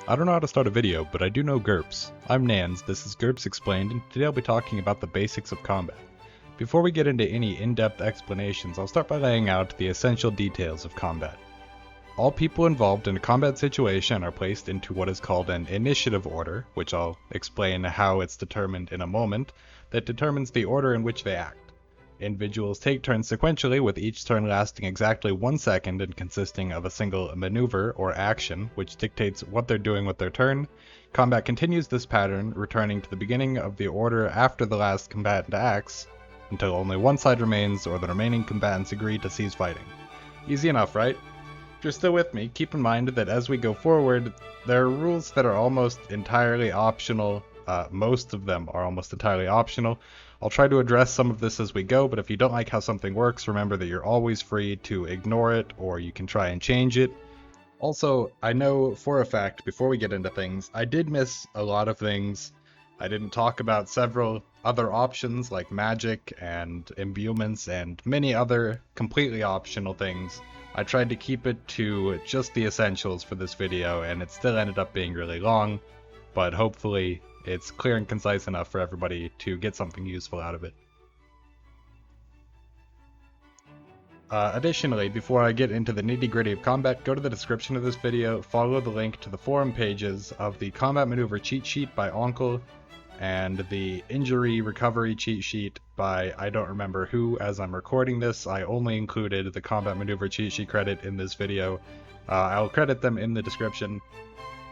I don't know how to start a video, but I do know GURPS. I'm Nans, this is GURPS Explained, and today I'll be talking about the basics of combat. Before we get into any in-depth explanations, I'll start by laying out the essential details of combat. All people involved in a combat situation are placed into what is called an initiative order, which I'll explain how it's determined in a moment, that determines the order in which they act. Individuals take turns sequentially, with each turn lasting exactly 1 second and consisting of a single maneuver or action, which dictates what they're doing with their turn. Combat continues this pattern, returning to the beginning of the order after the last combatant acts, until only one side remains or the remaining combatants agree to cease fighting. Easy enough, right? If you're still with me, keep in mind that as we go forward, there are rules that are almost entirely optional. Most of them are almost entirely optional. I'll try to address some of this as we go, but if you don't like how something works, remember that you're always free to ignore it, or you can try and change it. Also, I know for a fact, before we get into things, I did miss a lot of things. I didn't talk about several other options like magic and imbuements and many other completely optional things. I tried to keep it to just the essentials for this video, and it still ended up being really long, but hopefully it's clear and concise enough for everybody to get something useful out of it. Additionally, before I get into the nitty-gritty of combat, go to the description of this video, follow the link to the forum pages of the Combat Maneuver Cheat Sheet by Onkl, and the Injury Recovery Cheat Sheet by I don't remember who. As I'm recording this, I only included the Combat Maneuver Cheat Sheet credit in this video. I'll credit them in the description.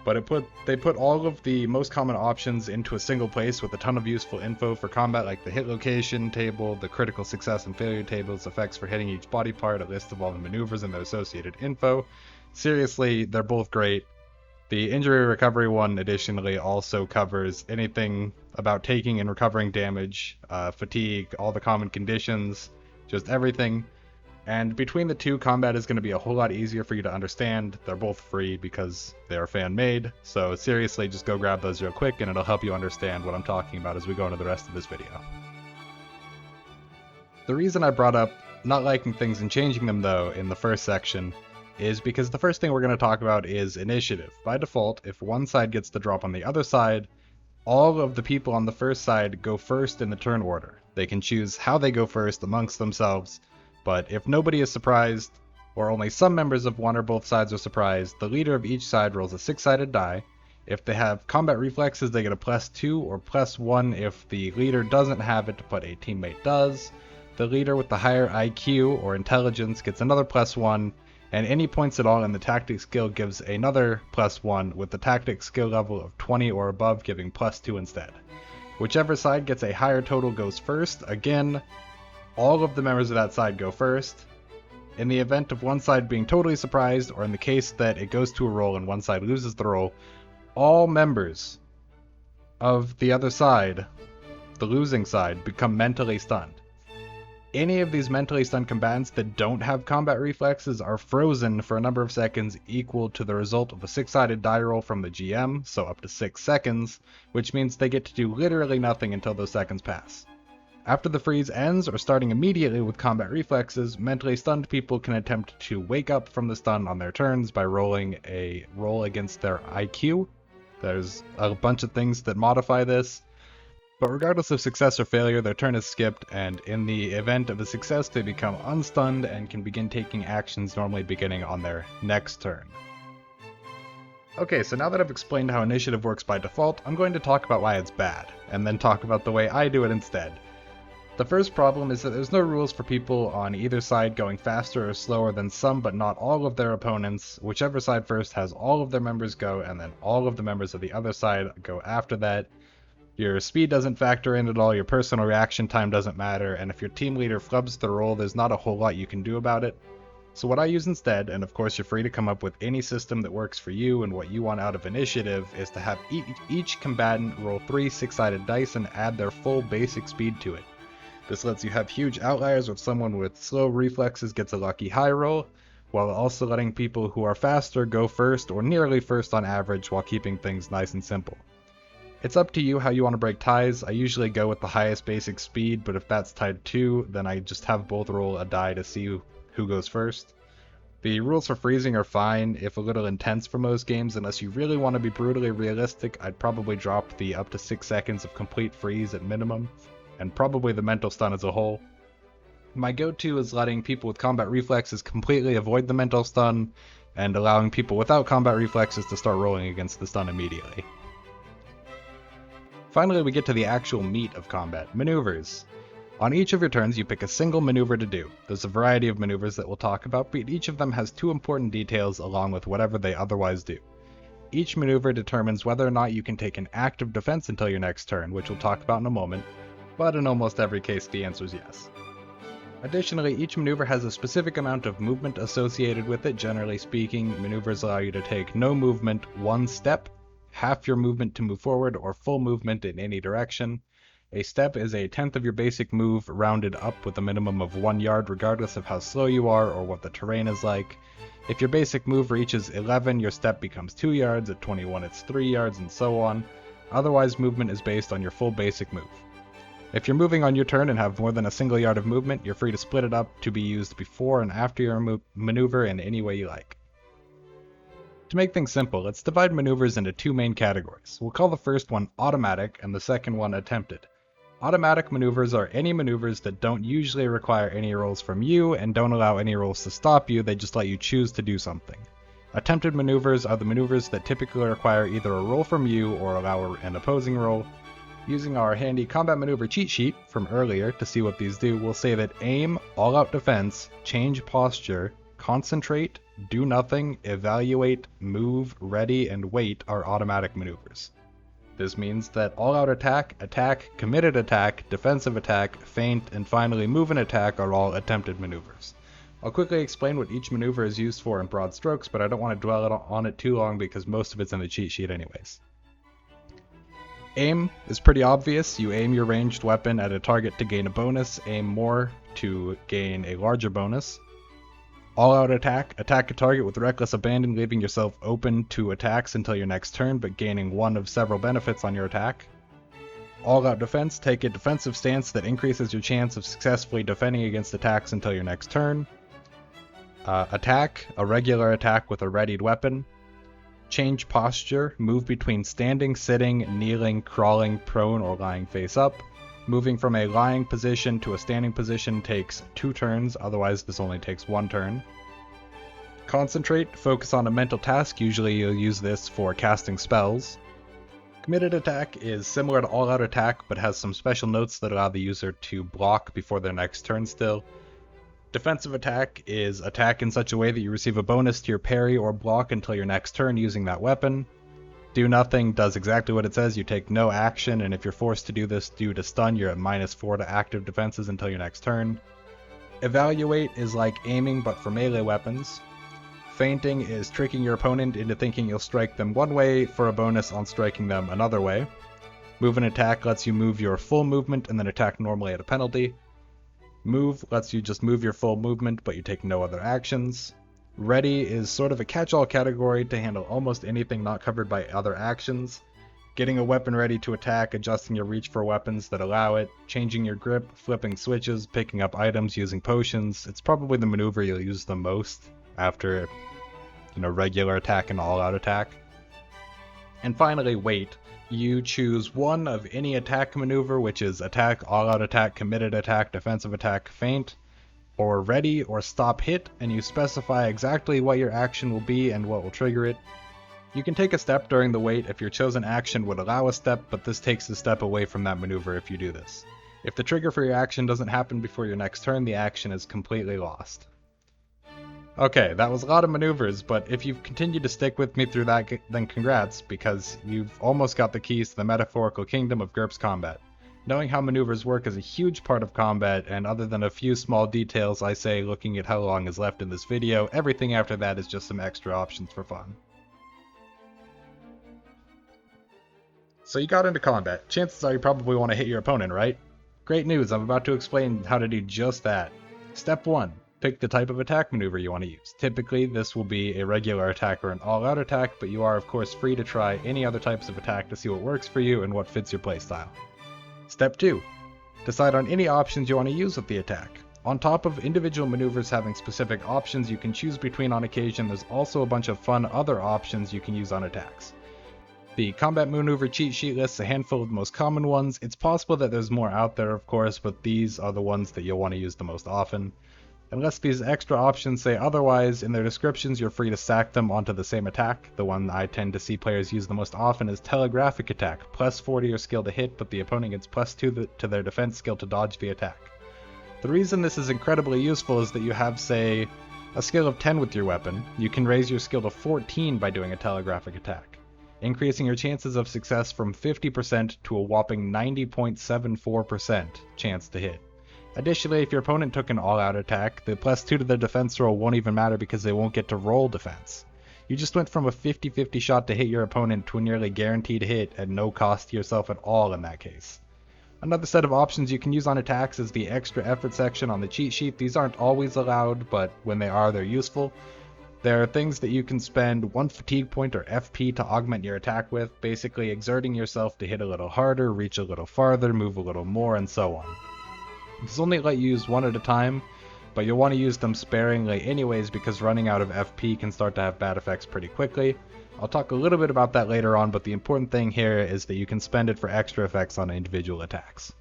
But they put all of the most common options into a single place with a ton of useful info for combat, like the hit location table, the critical success and failure tables, effects for hitting each body part, a list of all the maneuvers and their associated info. Seriously, they're both great. The injury recovery one additionally also covers anything about taking and recovering damage, fatigue, all the common conditions, just everything. And between the two, combat is going to be a whole lot easier for you to understand. They're both free because they're fan-made, so seriously, just go grab those real quick and it'll help you understand what I'm talking about as we go into the rest of this video. The reason I brought up not liking things and changing them, though, in the first section is because the first thing we're going to talk about is initiative. By default, if one side gets the drop on the other side, all of the people on the first side go first in the turn order. They can choose how they go first amongst themselves, but if nobody is surprised, or only some members of one or both sides are surprised, the leader of each side rolls a 6-sided die. If they have combat reflexes, they get a +2 or +1 if the leader doesn't have it, but a teammate does. The leader with the higher IQ or intelligence gets another +1, and any points at all in the tactics skill gives another +1, with the tactics skill level of 20 or above giving +2 instead. Whichever side gets a higher total goes first. Again, all of the members of that side go first. In the event of one side being totally surprised, or in the case that it goes to a roll and one side loses the roll, all members of the other side, the losing side, become mentally stunned. Any of these mentally stunned combatants that don't have combat reflexes are frozen for a number of seconds equal to the result of a 6-sided die roll from the GM, so up to 6 seconds, which means they get to do literally nothing until those seconds pass. After the freeze ends, or starting immediately with combat reflexes, mentally stunned people can attempt to wake up from the stun on their turns by rolling a roll against their IQ. There's a bunch of things that modify this, but regardless of success or failure, their turn is skipped, and in the event of a success, they become unstunned and can begin taking actions normally beginning on their next turn. Okay, so now that I've explained how initiative works by default, I'm going to talk about why it's bad, and then talk about the way I do it instead. The first problem is that there's no rules for people on either side going faster or slower than some but not all of their opponents. Whichever side first has all of their members go, and then all of the members of the other side go after that. Your speed doesn't factor in at all, your personal reaction time doesn't matter, and if your team leader flubs the roll, there's not a whole lot you can do about it. So what I use instead, and of course you're free to come up with any system that works for you and what you want out of initiative, is to have each combatant roll 3 6-sided dice and add their full basic speed to it. This lets you have huge outliers where someone with slow reflexes gets a lucky high roll, while also letting people who are faster go first or nearly first on average while keeping things nice and simple. It's up to you how you want to break ties. I usually go with the highest basic speed, but if that's tied too, then I just have both roll a die to see who goes first. The rules for freezing are fine, if a little intense for most games. Unless you really want to be brutally realistic, I'd probably drop the up to 6 seconds of complete freeze at minimum, and probably the mental stun as a whole. My go-to is letting people with combat reflexes completely avoid the mental stun, and allowing people without combat reflexes to start rolling against the stun immediately. Finally, we get to the actual meat of combat, maneuvers. On each of your turns, you pick a single maneuver to do. There's a variety of maneuvers that we'll talk about, but each of them has 2 important details along with whatever they otherwise do. Each maneuver determines whether or not you can take an active defense until your next turn, which we'll talk about in a moment, but in almost every case the answer is yes. Additionally, each maneuver has a specific amount of movement associated with it. Generally speaking, maneuvers allow you to take no movement, 1 step, half your movement to move forward, or full movement in any direction. A step is a tenth of your basic move rounded up with a minimum of 1 yard regardless of how slow you are or what the terrain is like. If your basic move reaches 11, your step becomes 2 yards, at 21 it's 3 yards, and so on. Otherwise, movement is based on your full basic move. If you're moving on your turn and have more than a single yard of movement, you're free to split it up to be used before and after your maneuver in any way you like. To make things simple, let's divide maneuvers into 2 main categories. We'll call the first one automatic and the second one attempted. Automatic maneuvers are any maneuvers that don't usually require any rolls from you and don't allow any rolls to stop you, they just let you choose to do something. Attempted maneuvers are the maneuvers that typically require either a roll from you or allow an opposing roll. Using our handy combat maneuver cheat sheet from earlier to see what these do, we'll say that aim, all-out defense, change posture, concentrate, do nothing, evaluate, move, ready, and wait are automatic maneuvers. This means that all-out attack, committed attack, defensive attack, feint, and finally move and attack are all attempted maneuvers. I'll quickly explain what each maneuver is used for in broad strokes, but I don't want to dwell on it too long because most of it's in the cheat sheet anyways. Aim is pretty obvious. You aim your ranged weapon at a target to gain a bonus, aim more to gain a larger bonus. All-out attack a target with reckless abandon, leaving yourself open to attacks until your next turn, but gaining one of several benefits on your attack. All-out defense, take a defensive stance that increases your chance of successfully defending against attacks until your next turn. Attack, a regular attack with a readied weapon. Change posture, move between standing, sitting, kneeling, crawling, prone, or lying face up. Moving from a lying position to a standing position takes 2 turns, otherwise this only takes 1 turn. Concentrate, focus on a mental task, usually you'll use this for casting spells. Committed attack is similar to all-out attack, but has some special notes that allow the user to block before their next turn still. Defensive attack is attack in such a way that you receive a bonus to your parry or block until your next turn using that weapon. Do nothing does exactly what it says, you take no action, and if you're forced to do this due to stun, you're at -4 to active defenses until your next turn. Evaluate is like aiming but for melee weapons. Feinting is tricking your opponent into thinking you'll strike them one way for a bonus on striking them another way. Move and attack lets you move your full movement and then attack normally at a penalty. Move lets you just move your full movement, but you take no other actions. Ready is sort of a catch-all category to handle almost anything not covered by other actions. Getting a weapon ready to attack, adjusting your reach for weapons that allow it, changing your grip, flipping switches, picking up items, using potions. It's probably the maneuver you'll use the most after, regular attack and all-out attack. And finally, wait. You choose one of any attack maneuver, which is attack, all-out attack, committed attack, defensive attack, feint, or ready or stop hit, and you specify exactly what your action will be and what will trigger it. You can take a step during the wait if your chosen action would allow a step, but this takes the step away from that maneuver if you do this. If the trigger for your action doesn't happen before your next turn, the action is completely lost. Okay, that was a lot of maneuvers, but if you've continued to stick with me through that, then congrats, because you've almost got the keys to the metaphorical kingdom of GURPS combat. Knowing how maneuvers work is a huge part of combat, and other than a few small details I say looking at how long is left in this video, everything after that is just some extra options for fun. So you got into combat. Chances are you probably want to hit your opponent, right? Great news, I'm about to explain how to do just that. Step 1. Pick the type of attack maneuver you want to use. Typically, this will be a regular attack or an all-out attack, but you are of course free to try any other types of attack to see what works for you and what fits your playstyle. Step 2. Decide on any options you want to use with the attack. On top of individual maneuvers having specific options you can choose between on occasion, there's also a bunch of fun other options you can use on attacks. The combat maneuver cheat sheet lists a handful of the most common ones. It's possible that there's more out there, of course, but these are the ones that you'll want to use the most often. Unless these extra options say otherwise, in their descriptions you're free to stack them onto the same attack. The one I tend to see players use the most often is Telegraphic Attack, plus 40 your skill to hit, but the opponent gets plus 2 to their defense skill to dodge the attack. The reason this is incredibly useful is that you have, say, a skill of 10 with your weapon. You can raise your skill to 14 by doing a Telegraphic Attack, increasing your chances of success from 50% to a whopping 90.74% chance to hit. Additionally, if your opponent took an all-out attack, the plus 2 to their defense roll won't even matter because they won't get to roll defense. You just went from a 50-50 shot to hit your opponent to a nearly guaranteed hit at no cost to yourself at all in that case. Another set of options you can use on attacks is the extra effort section on the cheat sheet. These aren't always allowed, but when they are, they're useful. There are things that you can spend 1 fatigue point or FP to augment your attack with, basically exerting yourself to hit a little harder, reach a little farther, move a little more, and so on. These only let you use one at a time, but you'll want to use them sparingly anyways because running out of FP can start to have bad effects pretty quickly. I'll talk a little bit about that later on, but the important thing here is that you can spend it for extra effects on individual attacks.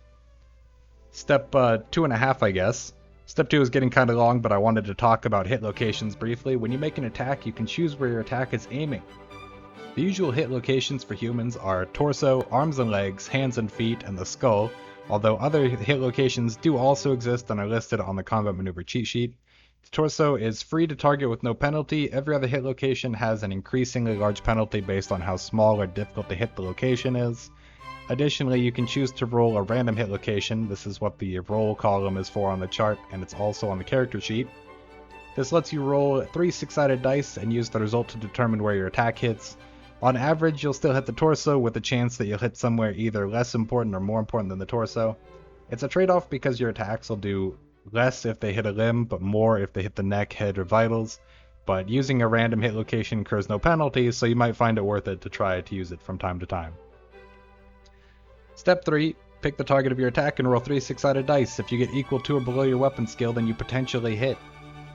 Step 2.5, I guess. Step 2 is getting kind of long, but I wanted to talk about hit locations briefly. When you make an attack, you can choose where your attack is aiming. The usual hit locations for humans are torso, arms and legs, hands and feet, and the skull, although other hit locations do also exist and are listed on the combat maneuver cheat sheet. The torso is free to target with no penalty. Every other hit location has an increasingly large penalty based on how small or difficult to hit the location is. Additionally, you can choose to roll a random hit location. This is what the roll column is for on the chart, and it's also on the character sheet. This lets you roll 3 6-sided dice and use the result to determine where your attack hits. On average, you'll still hit the torso with a chance that you'll hit somewhere either less important or more important than the torso. It's a trade-off because your attacks will do less if they hit a limb, but more if they hit the neck, head, or vitals. But using a random hit location incurs no penalties, so you might find it worth it to try to use it from time to time. Step 3. Pick the target of your attack and roll 3 6-sided dice. If you get equal to or below your weapon skill, then you potentially hit.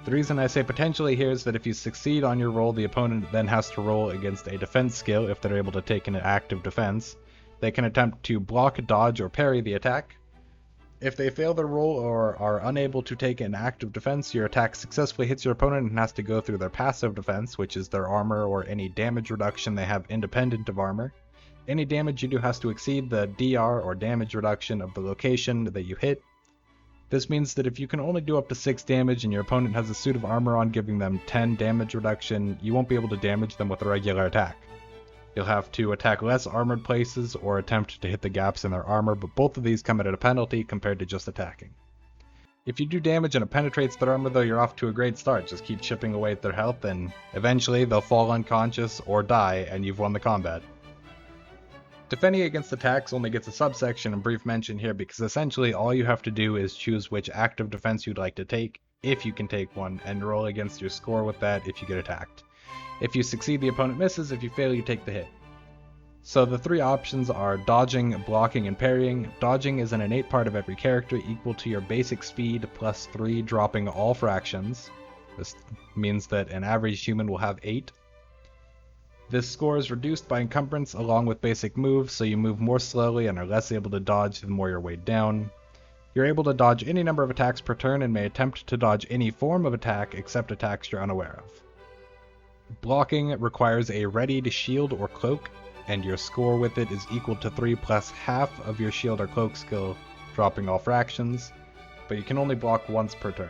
The reason I say potentially here is that if you succeed on your roll, the opponent then has to roll against a defense skill if they're able to take an active defense. They can attempt to block, dodge, or parry the attack. If they fail their roll or are unable to take an active defense, your attack successfully hits your opponent and has to go through their passive defense, which is their armor or any damage reduction they have independent of armor. Any damage you do has to exceed the DR or damage reduction of the location that you hit. This means that if you can only do up to 6 damage and your opponent has a suit of armor on giving them 10 damage reduction, you won't be able to damage them with a regular attack. You'll have to attack less armored places or attempt to hit the gaps in their armor, but both of these come at a penalty compared to just attacking. If you do damage and it penetrates their armor though, you're off to a great start. Just keep chipping away at their health and eventually they'll fall unconscious or die and you've won the combat. Defending against attacks only gets a subsection and brief mention here because essentially all you have to do is choose which active defense you'd like to take, if you can take one, and roll against your score with that if you get attacked. If you succeed, the opponent misses. If you fail, you take the hit. So the 3 options are dodging, blocking, and parrying. Dodging is an innate part of every character, equal to your basic speed plus 3, dropping all fractions. This means that an average human will have 8. This score is reduced by encumbrance along with basic moves, so you move more slowly and are less able to dodge the more you're weighed down. You're able to dodge any number of attacks per turn and may attempt to dodge any form of attack except attacks you're unaware of. Blocking requires a readied shield or cloak, and your score with it is equal to 3 plus half of your shield or cloak skill, dropping all fractions, but you can only block once per turn.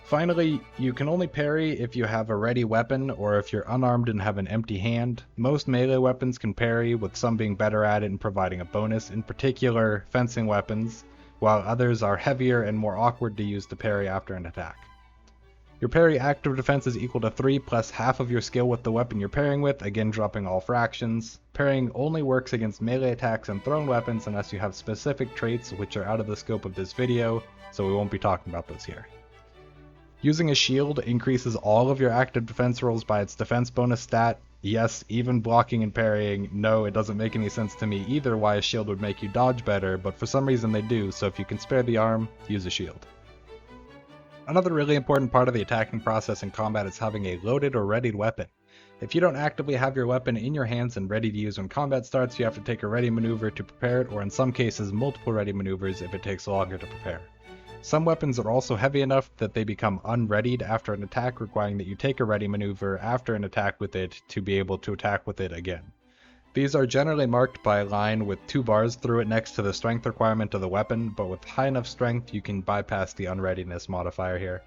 Finally, you can only parry if you have a ready weapon or if you're unarmed and have an empty hand. Most melee weapons can parry, with some being better at it and providing a bonus, in particular fencing weapons, while others are heavier and more awkward to use to parry after an attack. Your parry active defense is equal to 3 plus half of your skill with the weapon you're parrying with, again dropping all fractions. Parrying only works against melee attacks and thrown weapons unless you have specific traits which are out of the scope of this video, so we won't be talking about those here. Using a shield increases all of your active defense rolls by its defense bonus stat. Yes, even blocking and parrying, no, it doesn't make any sense to me either why a shield would make you dodge better, but for some reason they do, so if you can spare the arm, use a shield. Another really important part of the attacking process in combat is having a loaded or readied weapon. If you don't actively have your weapon in your hands and ready to use when combat starts, you have to take a ready maneuver to prepare it, or in some cases multiple ready maneuvers if it takes longer to prepare. Some weapons are also heavy enough that they become unreadied after an attack, requiring that you take a ready maneuver after an attack with it to be able to attack with it again. These are generally marked by a line with 2 bars through it next to the strength requirement of the weapon, but with high enough strength you can bypass the unreadiness modifier here.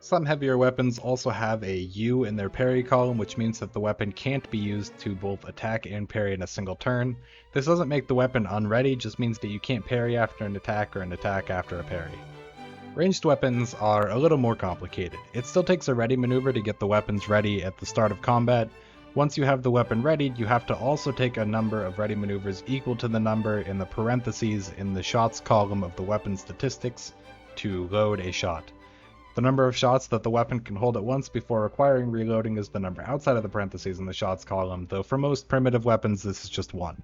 Some heavier weapons also have a U in their parry column, which means that the weapon can't be used to both attack and parry in a single turn. This doesn't make the weapon unready, just means that you can't parry after an attack or an attack after a parry. Ranged weapons are a little more complicated. It still takes a ready maneuver to get the weapons ready at the start of combat. Once you have the weapon readied, you have to also take a number of ready maneuvers equal to the number in the parentheses in the shots column of the weapon statistics to load a shot. The number of shots that the weapon can hold at once before requiring reloading is the number outside of the parentheses in the shots column, though for most primitive weapons this is just 1.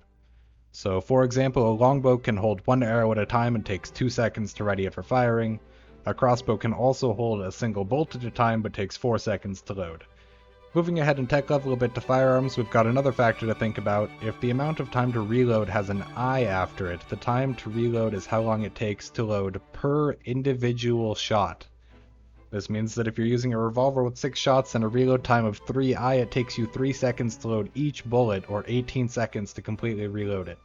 So for example, a longbow can hold 1 arrow at a time and takes 2 seconds to ready it for firing. A crossbow can also hold a single bolt at a time but takes 4 seconds to load. Moving ahead in tech level a bit to firearms, we've got another factor to think about. If the amount of time to reload has an I after it, the time to reload is how long it takes to load per individual shot. This means that if you're using a revolver with 6 shots and a reload time of 3I, it takes you 3 seconds to load each bullet, or 18 seconds to completely reload it.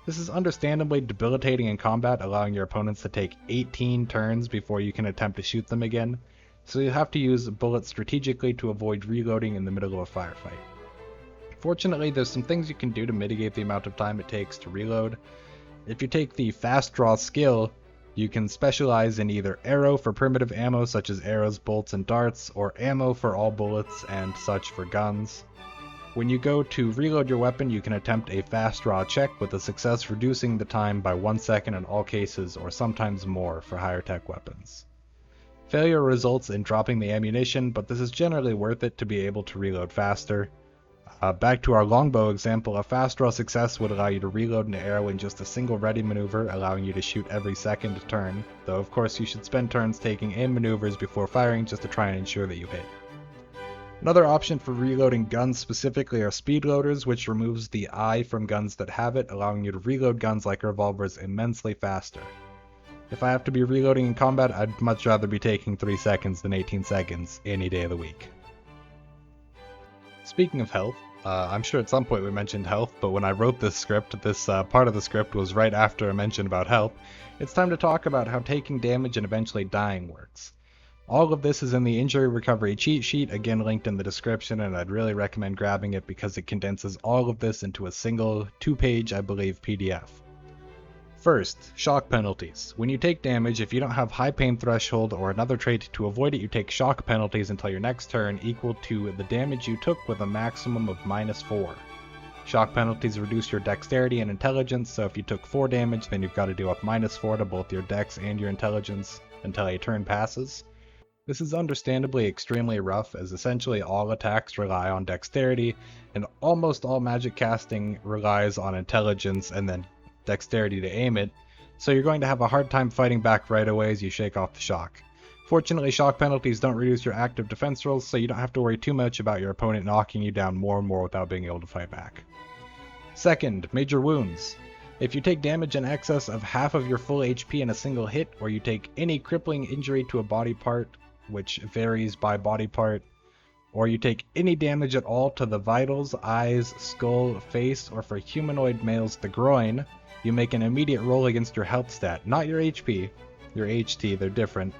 This is understandably debilitating in combat, allowing your opponents to take 18 turns before you can attempt to shoot them again. So you have to use bullets strategically to avoid reloading in the middle of a firefight. Fortunately, there's some things you can do to mitigate the amount of time it takes to reload. If you take the fast draw skill, you can specialize in either arrow for primitive ammo such as arrows, bolts, and darts, or ammo for all bullets and such for guns. When you go to reload your weapon, you can attempt a fast draw check with a success reducing the time by 1 second in all cases, or sometimes more for higher tech weapons. Failure results in dropping the ammunition, but this is generally worth it to be able to reload faster. Back to our longbow example, a fast draw success would allow you to reload an arrow in just a single ready maneuver, allowing you to shoot every second turn, though of course you should spend turns taking aim maneuvers before firing just to try and ensure that you hit. Another option for reloading guns specifically are speed loaders, which removes the I from guns that have it, allowing you to reload guns like revolvers immensely faster. If I have to be reloading in combat, I'd much rather be taking 3 seconds than 18 seconds any day of the week. Speaking of health, I'm sure at some point we mentioned health, but when I wrote this script, this part of the script was right after a mention about health. It's time to talk about how taking damage and eventually dying works. All of this is in the injury recovery cheat sheet, again linked in the description, and I'd really recommend grabbing it because it condenses all of this into a single 2-page, I believe, PDF. First, shock penalties. When you take damage, if you don't have high pain threshold or another trait to avoid it, you take shock penalties until your next turn equal to the damage you took with a maximum of -4. Shock penalties reduce your dexterity and intelligence, so if you took 4 damage, then you've got to deal with -4 to both your dex and your intelligence until a turn passes. This is understandably extremely rough, as essentially all attacks rely on dexterity, and almost all magic casting relies on intelligence and then dexterity to aim it, so you're going to have a hard time fighting back right away as you shake off the shock. Fortunately, shock penalties don't reduce your active defense rolls, so you don't have to worry too much about your opponent knocking you down more and more without being able to fight back. Second, major wounds. If you take damage in excess of half of your full HP in a single hit, or you take any crippling injury to a body part, which varies by body part, or you take any damage at all to the vitals, eyes, skull, face, or for humanoid males the groin, you make an immediate roll against your health stat, not your HP, your HT, they're different.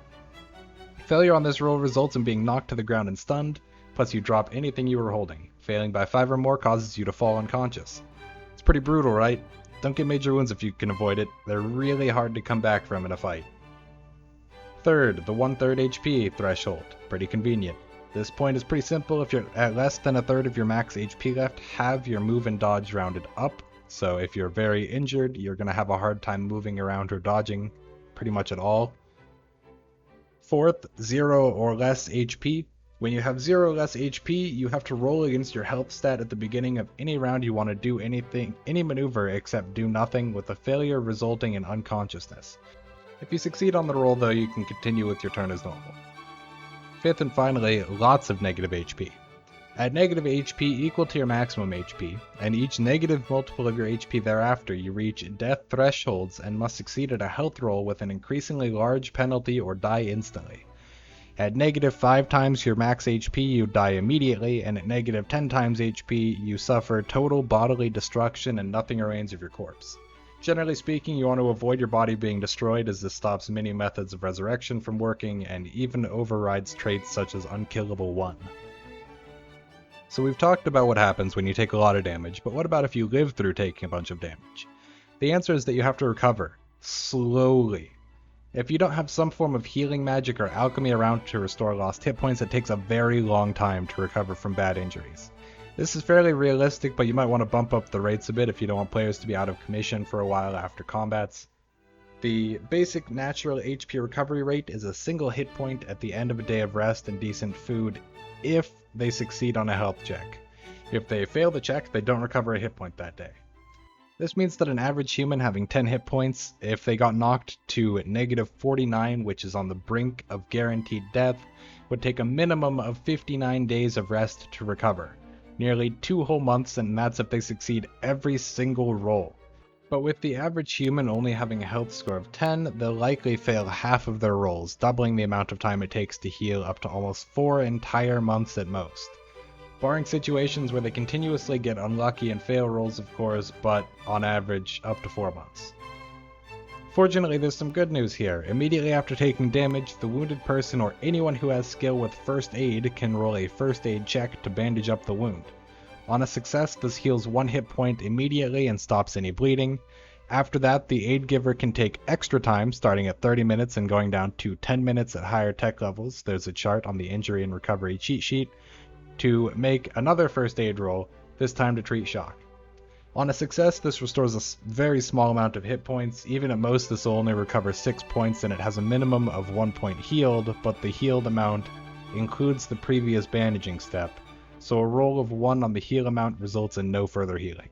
Failure on this roll results in being knocked to the ground and stunned, plus you drop anything you were holding. Failing by 5 or more causes you to fall unconscious. It's pretty brutal, right? Don't get major wounds if you can avoid it. They're really hard to come back from in a fight. Third, the 1/3 HP threshold. Pretty convenient. This point is pretty simple. If you're at less than 1/3 of your max HP left, have your move and dodge rounded up. So if you're very injured, you're going to have a hard time moving around or dodging pretty much at all. Fourth, 0 or less HP. When you have 0 or less HP, you have to roll against your health stat at the beginning of any round you want to do any maneuver except do nothing, with a failure resulting in unconsciousness. If you succeed on the roll though, you can continue with your turn as normal. Fifth and finally, lots of negative HP. At negative HP equal to your maximum HP, and each negative multiple of your HP thereafter, you reach death thresholds and must succeed at a health roll with an increasingly large penalty or die instantly. At negative 5 times your max HP, you die immediately, and at negative 10 times HP, you suffer total bodily destruction and nothing remains of your corpse. Generally speaking, you want to avoid your body being destroyed, as this stops many methods of resurrection from working and even overrides traits such as Unkillable 1. So we've talked about what happens when you take a lot of damage, but what about if you live through taking a bunch of damage? The answer is that you have to recover, slowly. If you don't have some form of healing magic or alchemy around to restore lost hit points, it takes a very long time to recover from bad injuries. This is fairly realistic, but you might want to bump up the rates a bit if you don't want players to be out of commission for a while after combats. The basic natural HP recovery rate is a single hit point at the end of a day of rest and decent food if they succeed on a health check. If they fail the check, they don't recover a hit point that day. This means that an average human having 10 hit points, if they got knocked to negative 49, which is on the brink of guaranteed death, would take a minimum of 59 days of rest to recover. Nearly 2 whole months, and that's if they succeed every single roll. But with the average human only having a health score of 10, they'll likely fail half of their rolls, doubling the amount of time it takes to heal up to almost 4 entire months at most. Barring situations where they continuously get unlucky and fail rolls, of course, but on average up to 4 months. Fortunately, there's some good news here. Immediately after taking damage, the wounded person or anyone who has skill with first aid can roll a first aid check to bandage up the wound. On a success, this heals 1 hit point immediately and stops any bleeding. After that, the aid giver can take extra time, starting at 30 minutes and going down to 10 minutes at higher tech levels. There's a chart on the injury and recovery cheat sheet, to make another first aid roll, this time to treat shock. On a success, this restores a very small amount of hit points. Even at most, this will only recover 6 points, and it has a minimum of 1 point healed, but the healed amount includes the previous bandaging step, so a roll of 1 on the heal amount results in no further healing.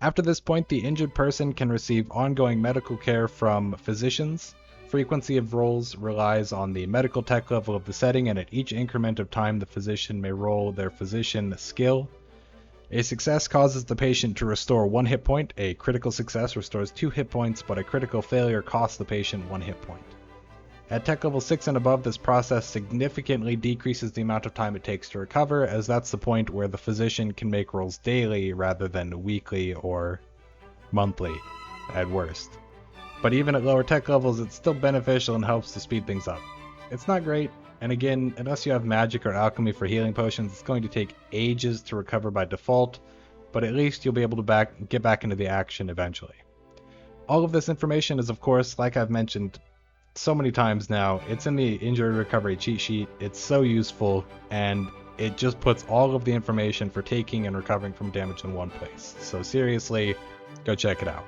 After this point, the injured person can receive ongoing medical care from physicians. Frequency of rolls relies on the medical tech level of the setting, and at each increment of time the physician may roll their physician skill. A success causes the patient to restore 1 hit point, a critical success restores 2 hit points, but a critical failure costs the patient 1 hit point. At tech level 6 and above, this process significantly decreases the amount of time it takes to recover, as that's the point where the physician can make rolls daily rather than weekly or monthly at worst. But even at lower tech levels, it's still beneficial and helps to speed things up. It's not great, and again, unless you have magic or alchemy for healing potions, it's going to take ages to recover by default, but at least you'll be able to get back into the action eventually. All of this information is, of course, like I've mentioned so many times now, it's in the injury recovery cheat sheet. It's so useful, and it just puts all of the information for taking and recovering from damage in one place. So seriously, go check it out.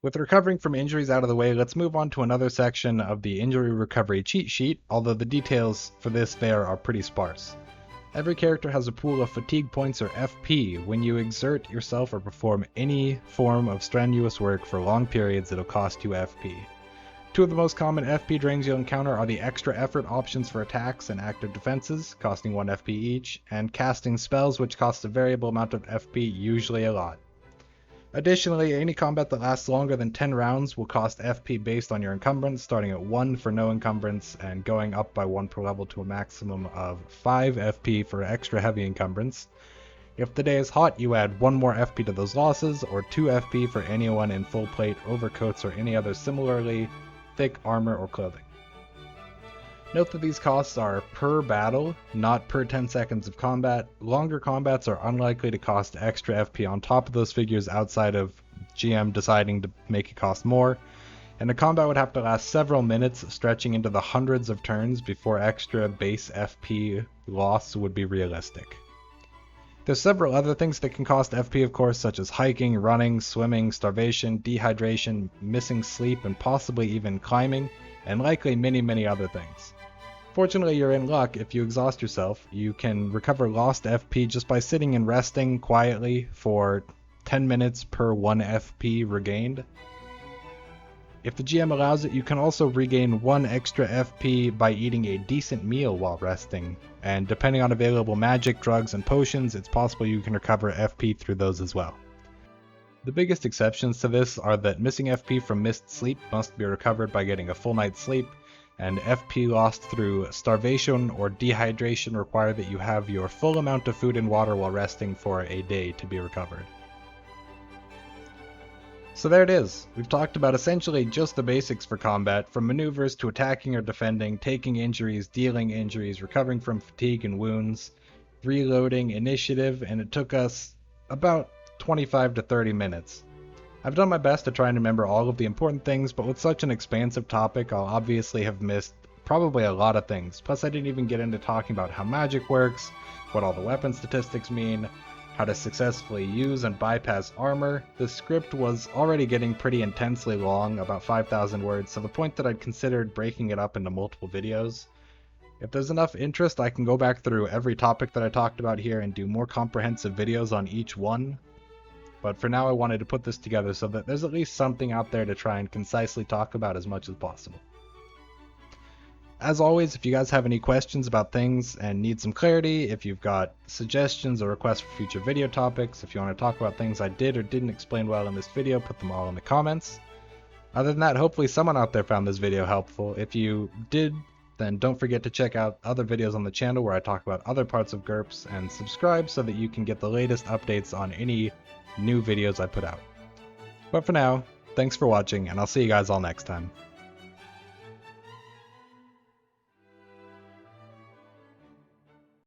With recovering from injuries out of the way, let's move on to another section of the injury recovery cheat sheet, although the details for this there are pretty sparse. Every character has a pool of fatigue points or FP. When you exert yourself or perform any form of strenuous work for long periods, it'll cost you FP. 2 of the most common FP drains you'll encounter are the extra effort options for attacks and active defenses, costing 1 FP each, and casting spells, which cost a variable amount of FP, usually a lot. Additionally, any combat that lasts longer than 10 rounds will cost FP based on your encumbrance, starting at 1 for no encumbrance and going up by 1 per level to a maximum of 5 FP for extra heavy encumbrance. If the day is hot, you add 1 more FP to those losses, or 2 FP for anyone in full plate, overcoats, or any other similarly thick armor or clothing. Note that these costs are per battle, not per 10 seconds of combat. Longer combats are unlikely to cost extra FP on top of those figures outside of GM deciding to make it cost more, and the combat would have to last several minutes, stretching into the hundreds of turns before extra base FP loss would be realistic. There's several other things that can cost FP, of course, such as hiking, running, swimming, starvation, dehydration, missing sleep, and possibly even climbing, and likely many other things. Fortunately, you're in luck. If you exhaust yourself, you can recover lost FP just by sitting and resting quietly for 10 minutes per 1 FP regained. If the GM allows it, you can also regain 1 extra FP by eating a decent meal while resting, and depending on available magic, drugs, and potions, it's possible you can recover FP through those as well. The biggest exceptions to this are that missing FP from missed sleep must be recovered by getting a full night's sleep, and FP lost through starvation or dehydration require that you have your full amount of food and water while resting for a day to be recovered. So there it is. We've talked about essentially just the basics for combat, from maneuvers to attacking or defending, taking injuries, dealing injuries, recovering from fatigue and wounds, reloading, initiative, and it took us about 25 to 30 minutes. I've done my best to try and remember all of the important things, but with such an expansive topic, I'll obviously have missed probably a lot of things. Plus, I didn't even get into talking about how magic works, what all the weapon statistics mean, how to successfully use and bypass armor. The script was already getting pretty intensely long, about 5,000 words, to the point that I'd considered breaking it up into multiple videos. If there's enough interest, I can go back through every topic that I talked about here and do more comprehensive videos on each one. But for now, I wanted to put this together so that there's at least something out there to try and concisely talk about as much as possible. As always, if you guys have any questions about things and need some clarity, if you've got suggestions or requests for future video topics, if you want to talk about things I did or didn't explain well in this video, put them all in the comments. Other than that, hopefully someone out there found this video helpful. If you did, then don't forget to check out other videos on the channel where I talk about other parts of GURPS, and subscribe so that you can get the latest updates on any new videos I put out. But for now, thanks for watching, and I'll see you guys all next time.